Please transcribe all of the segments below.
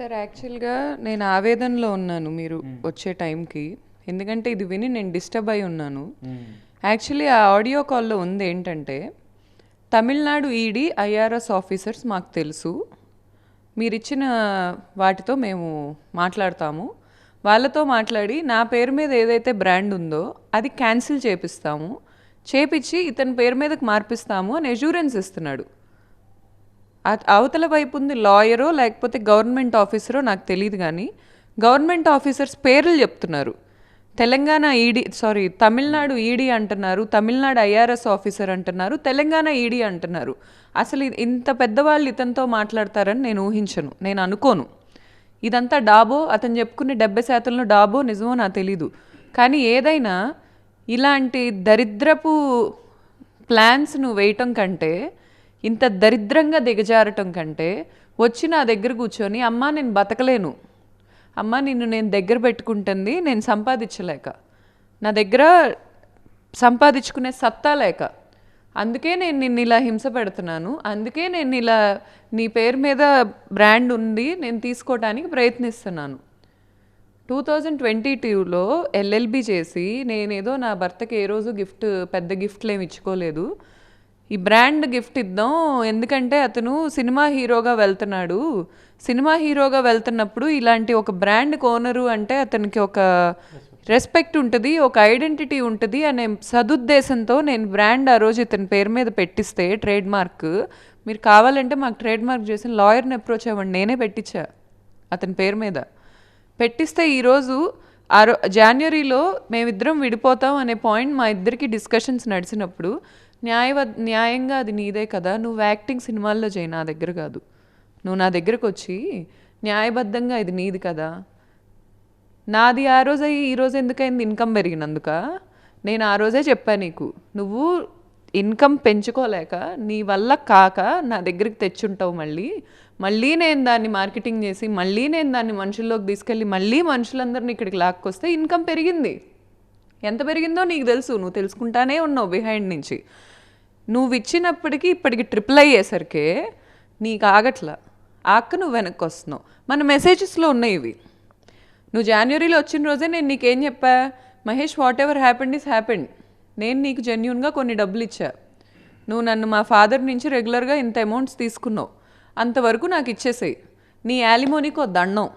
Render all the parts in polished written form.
Sir యాక్చువల్గా నేను ఆవేదనలో ఉన్నాను మీరు వచ్చే టైంకి. ఎందుకంటే ఇది విని నేను డిస్టర్బ్ అయి ఉన్నాను. యాక్చువల్లీ ఆ ఆడియో కాల్లో ఉంది ఏంటంటే, తమిళనాడు ఈడీ ఐఆర్ఎస్ ఆఫీసర్స్ మాకు తెలుసు, మీరిచ్చిన వాటితో మేము మాట్లాడతాము, వాళ్ళతో మాట్లాడి నా పేరు మీద ఏదైతే బ్రాండ్ ఉందో అది క్యాన్సిల్ చేపిస్తాము, చేపించి ఇతని పేరు మీదకి మార్పిస్తాము అని ఎష్యూరెన్స్ ఇస్తున్నాడు. అవతల వైపు ఉంది లాయరో లేకపోతే గవర్నమెంట్ ఆఫీసరో నాకు తెలియదు, కానీ గవర్నమెంట్ ఆఫీసర్స్ పేర్లు చెప్తున్నారు. తెలంగాణ ఈడీ, తమిళనాడు ఈడీ అంటున్నారు, తమిళనాడు ఐఆర్ఎస్ ఆఫీసర్ అంటున్నారు, తెలంగాణ ఈడీ అంటున్నారు. అసలు ఇంత పెద్దవాళ్ళు ఇతనితో మాట్లాడతారని నేను ఊహించను, నేను అనుకోను. ఇదంతా డాబో, అతను చెప్పుకునే 70% డాబో నిజమో నాకు తెలీదు. కానీ ఏదైనా ఇలాంటి దరిద్రపు ప్లాన్స్ నువ్వు వేయటం కంటే, ఇంత దరిద్రంగా దిగజారటం కంటే వచ్చి నా దగ్గర కూర్చొని, అమ్మా నేను బతకలేను, అమ్మ నిన్ను నేను దగ్గర పెట్టుకుంటుంది నేను సంపాదించలేక, నా దగ్గర సంపాదించుకునే సత్తా లేక, అందుకే నేను నిన్ను ఇలా హింస పెడుతున్నాను, అందుకే నేను ఇలా నీ పేరు మీద బ్రాండ్ ఉంది నేను తీసుకోవడానికి ప్రయత్నిస్తున్నాను. 2022లో ఎల్ఎల్బి చేసి నేనేదో నా భర్తకి ఏ రోజు పెద్ద గిఫ్ట్లు ఏమి ఇచ్చుకోలేదు. ఈ బ్రాండ్ గిఫ్ట్ ఇద్దాం, ఎందుకంటే అతను సినిమా హీరోగా వెళ్తున్నాడు, సినిమా హీరోగా వెళ్తున్నప్పుడు ఇలాంటి ఒక బ్రాండ్ ఓనరు అంటే అతనికి ఒక రెస్పెక్ట్ ఉంటుంది, ఒక ఐడెంటిటీ ఉంటుంది అనే సదుద్దేశంతో నేను బ్రాండ్ ఆ రోజు ఇతని పేరు మీద పెట్టిస్తే ట్రేడ్ మార్క్, మీరు కావాలంటే మాకు ట్రేడ్ మార్క్ చేసిన లాయర్ని అప్రోచ్ అవ్వండి, నేనే పెట్టించా అతని పేరు మీద. పెట్టిస్తే ఈరోజు జనవరిలో మేమిద్దరం విడిపోతాం అనే పాయింట్ మా ఇద్దరికి డిస్కషన్స్ నడిచినప్పుడు న్యాయంగా అది నీదే కదా, నువ్వు యాక్టింగ్ సినిమాల్లో చేయి, నా దగ్గర కాదు, నువ్వు నా దగ్గరకు వచ్చి న్యాయబద్ధంగా ఇది నీది కదా, నాది ఆ రోజు అయ్యి ఈరోజు ఎందుకైంది, ఇన్కమ్ పెరిగినందుక. నేను ఆ రోజే చెప్పాను నీకు, నువ్వు ఇన్కమ్ పెంచుకోలేక నీ వల్ల కాక నా దగ్గరికి తెచ్చుంటావు, మళ్ళీ నేను దాన్ని మార్కెటింగ్ చేసి మళ్ళీ నేను దాన్ని మనుషుల్లోకి తీసుకెళ్ళి మళ్ళీ మనుషులందరినీ ఇక్కడికి లాక్కొస్తే ఇన్కమ్ పెరిగింది. ఎంత పెరిగిందో నీకు తెలుసు, నువ్వు తెలుసుకుంటానే ఉన్నావు బిహైండ్ నుంచి. నువ్వు ఇచ్చినప్పటికీ ఇప్పటికి ట్రిపుల్ అయ్యేసరికి నీకు ఆగట్లా, నువ్వు వెనక్కి వస్తున్నావు. మన మెసేజెస్లో ఉన్నాయి ఇవి. నువ్వు జనవరిలో వచ్చిన రోజే నేను నీకేం చెప్పా, Mahesh what ever happened is happened, నేను నీకు జెన్యూన్గా కొన్ని డబ్బులు ఇచ్చా, నువ్వు నన్ను మా ఫాదర్ నుంచి రెగ్యులర్గా ఇంత అమౌంట్స్ తీసుకున్నావు, అంతవరకు నాకు ఇచ్చేసాయి, నీ యాలిమోనీకో దండం,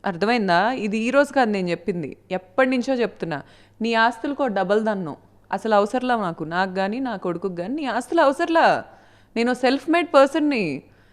అర్థమైందా? ఇది ఈరోజు కాదు నేను చెప్పింది, ఎప్పటి నుంచో చెప్తున్నా. నీ ఆస్తులకో డబల్ దన్నం, అసలు అవసరంలా నాకు కానీ నా కొడుకుకి కానీ నీ ఆస్తులు అవసరంలా. నేను సెల్ఫ్ మేడ్ పర్సన్ని,